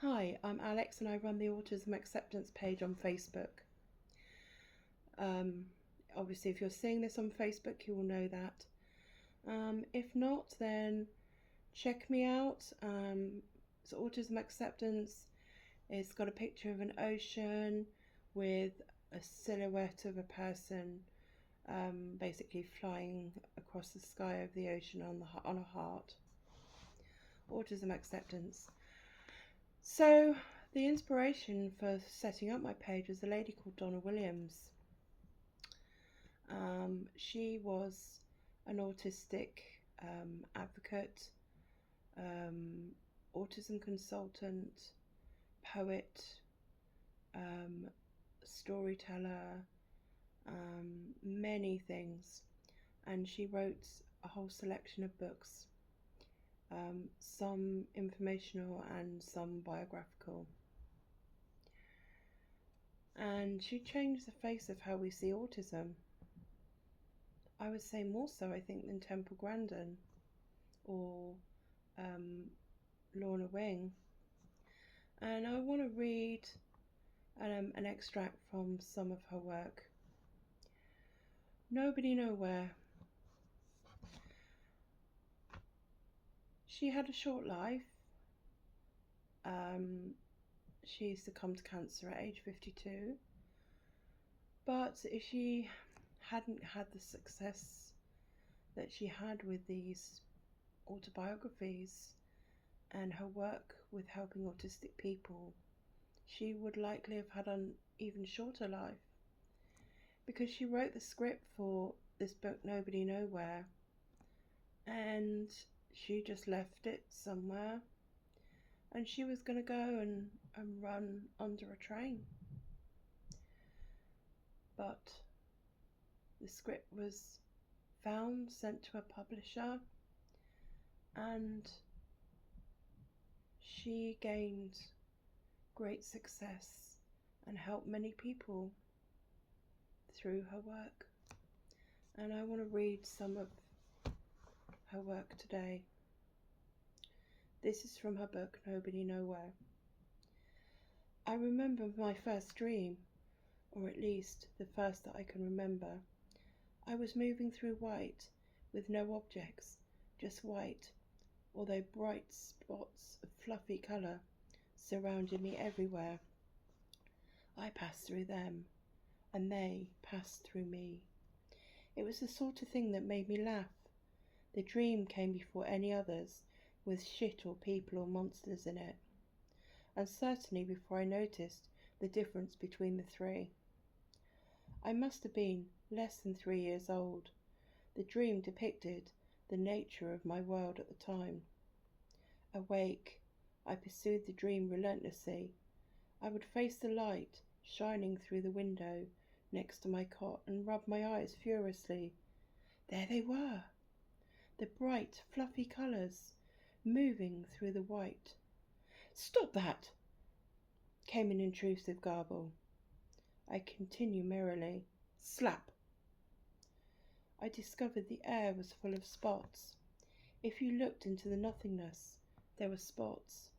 Hi, I'm Alex and I run the Autism Acceptance page on Facebook. Um, Obviously, if you're seeing this on Facebook, you will know that. If not, then check me out. It's Autism Acceptance. It's got a picture of an ocean with a silhouette of a person basically flying across the sky over the ocean on a heart. Autism Acceptance. So, the inspiration for setting up my page was a lady called Donna Williams. She was an autistic advocate, autism consultant, poet, storyteller, many things. And she wrote a whole selection of books, some informational and some biographical. And she changed the face of how we see autism. I would say more so, I think, than Temple Grandin or Lorna Wing. And I want to read an extract from some of her work. Nobody Nowhere. She had a short life. She succumbed to cancer at age 52. But if she hadn't had the success that she had with these autobiographies and her work with helping autistic people, she would likely have had an even shorter life, because she wrote the script for this book, Nobody Nowhere, and she just left it somewhere, and she was going to go and run under a train. But the script was found, sent to a publisher, and she gained great success and helped many people through her work. And I want to read some of her work today. This is from her book, Nobody Nowhere. I remember my first dream, or at least the first that I can remember. I was moving through white, with no objects, just white, although bright spots of fluffy colour surrounded me everywhere. I passed through them, and they passed through me. It was the sort of thing that made me laugh. The dream came before any others, with shit or people or monsters in it, and certainly before I noticed the difference between the three. I must have been less than 3 years old. The dream depicted the nature of my world at the time. Awake, I pursued the dream relentlessly. I would face the light shining through the window next to my cot and rub my eyes furiously. There they were, the bright, fluffy colours, moving through the white. "Stop that!" came an intrusive garble. I continue merrily. Slap! I discovered the air was full of spots. If you looked into the nothingness, there were spots.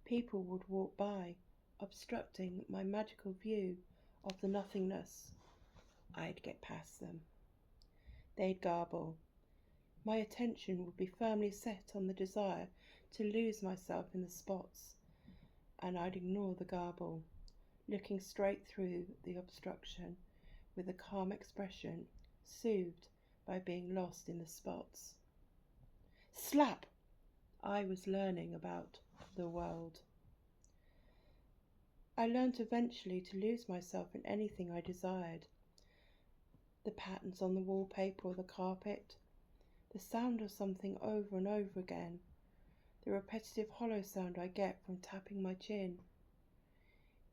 People would walk by, obstructing my magical view of the nothingness. I'd get past them. They'd garble. My attention would be firmly set on the desire to lose myself in the spots, and I'd ignore the garble, looking straight through the obstruction with a calm expression, soothed by being lost in the spots. Slap! I was learning about the world. I learned eventually to lose myself in anything I desired. The patterns on the wallpaper or the carpet, the sound of something over and over again, the repetitive hollow sound I get from tapping my chin.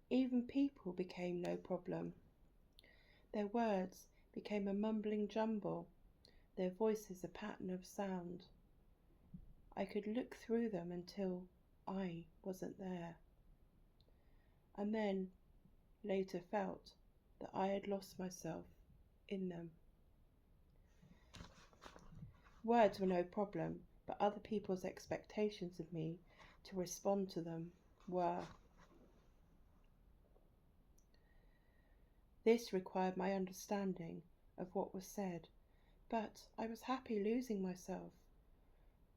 Even people became no problem. Their words became a mumbling jumble, their voices a pattern of sound. I could look through them until I wasn't there, and then later felt that I had lost myself in them. Words were no problem, but other people's expectations of me to respond to them were. This required my understanding of what was said, but I was happy losing myself,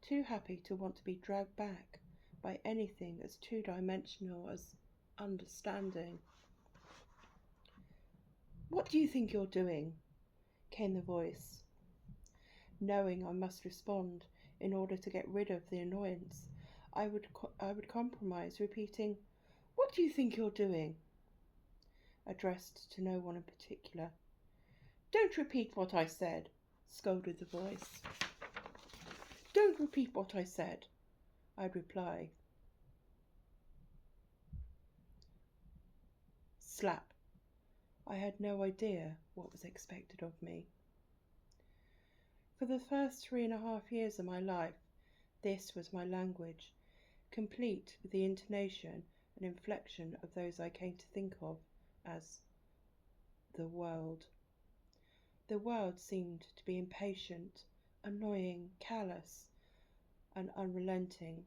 too happy to want to be dragged back by anything as two-dimensional as understanding. "What do you think you're doing?" came the voice. Knowing I must respond in order to get rid of the annoyance, I would compromise, repeating, "What do you think you're doing?" addressed to no one in particular. "Don't repeat what I said," scolded the voice. "Don't repeat what I said," I'd reply. Slap. I had no idea what was expected of me. For the first 3.5 years of my life, this was my language, complete with the intonation and inflection of those I came to think of as the world. The world seemed to be impatient, annoying, callous, and unrelenting.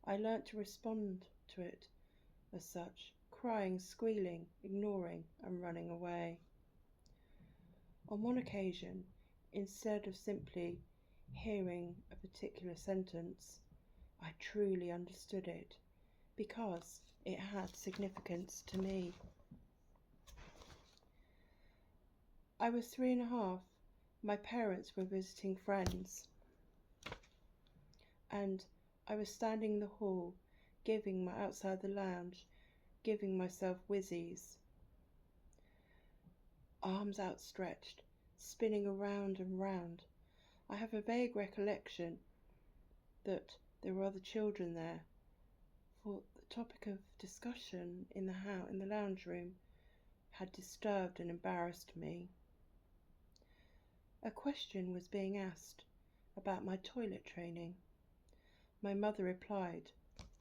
I learnt to respond to it as such, crying, squealing, ignoring, and running away. On one occasion, instead of simply hearing a particular sentence, I truly understood it because it had significance to me. I was 3.5. My parents were visiting friends, and I was standing in the hall, outside the lounge, giving myself whizzies, arms outstretched, spinning around and round. I have a vague recollection that there were other children there, for the topic of discussion in the lounge room had disturbed and embarrassed me. A question was being asked about my toilet training. My mother replied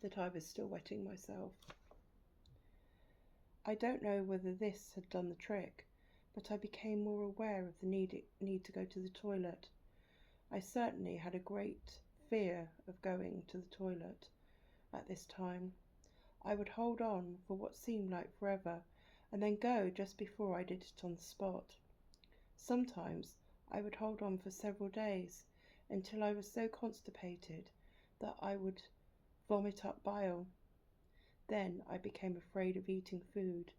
that I was still wetting myself. I don't know whether this had done the trick, but I became more aware of the need to go to the toilet. I certainly had a great fear of going to the toilet at this time. I would hold on for what seemed like forever, and then go just before I did it on the spot. Sometimes I would hold on for several days, until I was so constipated that I would vomit up bile. Then I became afraid of eating food.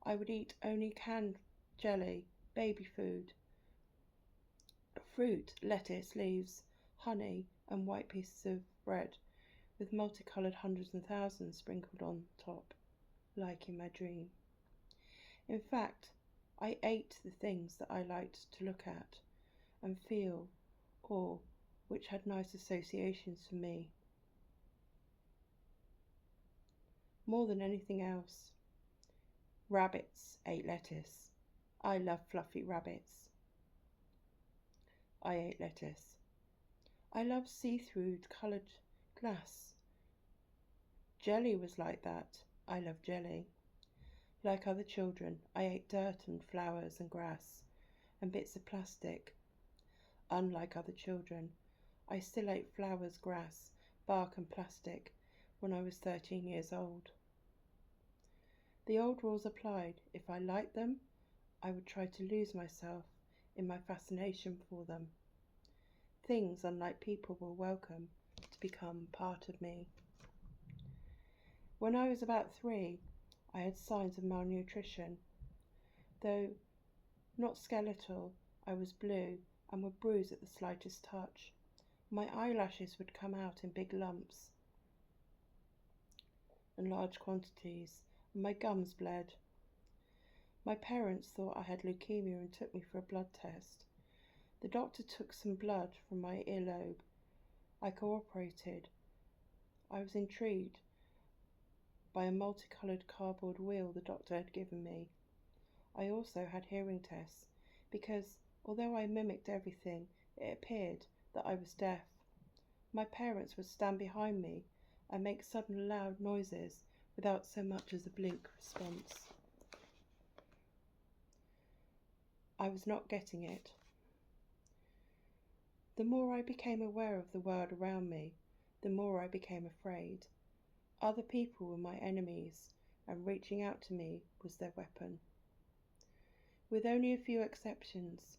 I would eat only canned jelly, baby food, fruit, lettuce, leaves, honey, and white pieces of bread with multicoloured hundreds and thousands sprinkled on top, like in my dream. In fact, I ate the things that I liked to look at and feel, or which had nice associations for me. More than anything else, rabbits ate lettuce. I love fluffy rabbits. I ate lettuce. I love see-through coloured glass. Jelly was like that. I love jelly. Like other children, I ate dirt and flowers and grass and bits of plastic. Unlike other children, I still ate flowers, grass, bark and plastic when I was 13 years old. The old rules applied. If I liked them, I would try to lose myself in my fascination for them. Things, unlike people, were welcome to become part of me. When I was about 3, I had signs of malnutrition. Though not skeletal, I was blue and would bruise at the slightest touch. My eyelashes would come out in big lumps and large quantities, and my gums bled. My parents thought I had leukemia and took me for a blood test. The doctor took some blood from my earlobe. I cooperated. I was intrigued by a multicoloured cardboard wheel the doctor had given me. I also had hearing tests, because although I mimicked everything, it appeared that I was deaf. My parents would stand behind me and make sudden loud noises without so much as a blink response. I was not getting it. The more I became aware of the world around me, the more I became afraid. Other people were my enemies, and reaching out to me was their weapon. With only a few exceptions,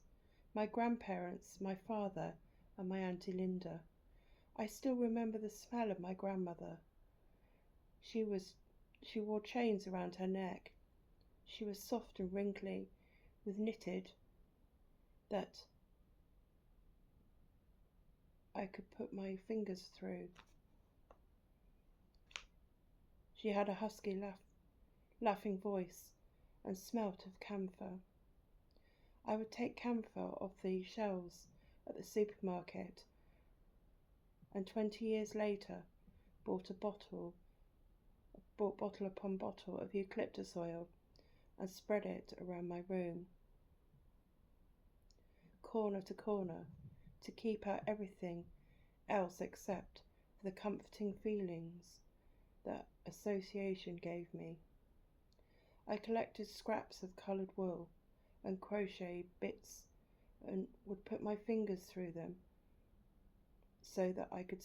my grandparents, my father, and my Auntie Linda, I still remember the smell of my grandmother. She wore chains around her neck. She was soft and wrinkly, with knitted that I could put my fingers through. She had a husky laughing voice and smelt of camphor. I would take camphor off the shelves at the supermarket, and 20 years later bought bottle upon bottle of eucalyptus oil and spread it around my room, corner to corner, to keep out everything else except for the comforting feelings that association gave me. I collected scraps of coloured wool and crochet bits and would put my fingers through them so that I could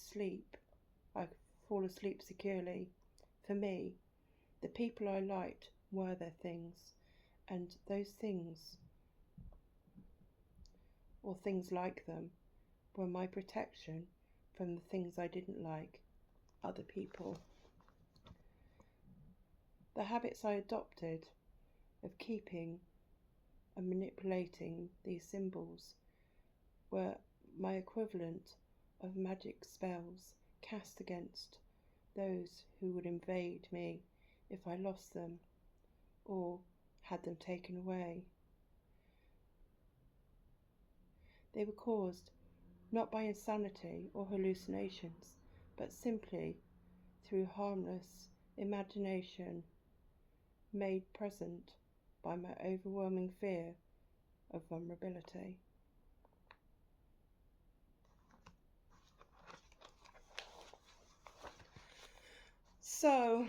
fall asleep securely. For me, the people I liked were their things, and those things, or things like them, were my protection from the things I didn't like, other people. The habits I adopted of keeping and manipulating these symbols were my equivalent of magic spells cast against those who would invade me if I lost them or had them taken away. They were caused not by insanity or hallucinations, but simply through harmless imagination made present by my overwhelming fear of vulnerability. So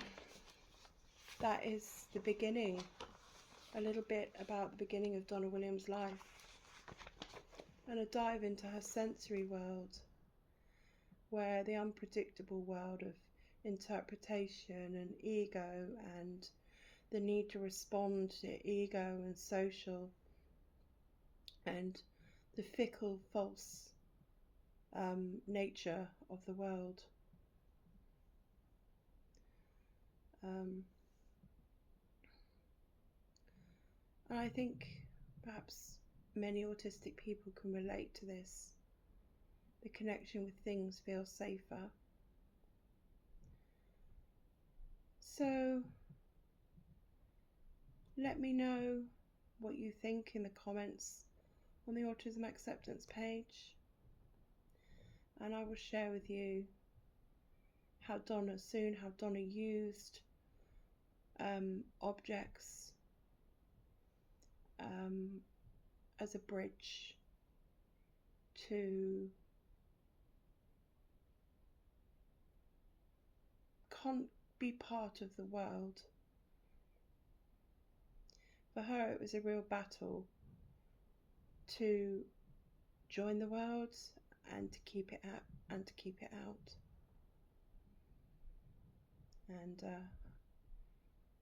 that is the beginning, a little bit about the beginning of Donna Williams' life, and a dive into her sensory world, where the unpredictable world of interpretation and ego and the need to respond to ego and social, and the fickle, false nature of the world. And I think perhaps many autistic people can relate to this. The connection with things feels safer. So let me know what you think in the comments on the Autism Acceptance page, and I will share with you how Donna used objects as a bridge to be part of the world. For her, it was a real battle to join the world and to keep it out and to keep it out. And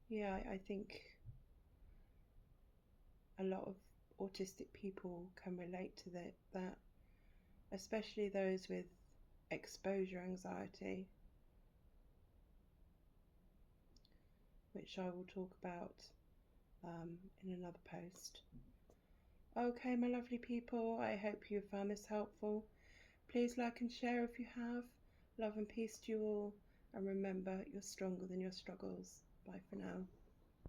yeah, I think a lot of autistic people can relate to that, especially those with exposure anxiety, which I will talk about in another post. Okay, my lovely people, I hope you found this helpful. Please like and share if you have. Love and peace to you all, and remember, you're stronger than your struggles. Bye for now.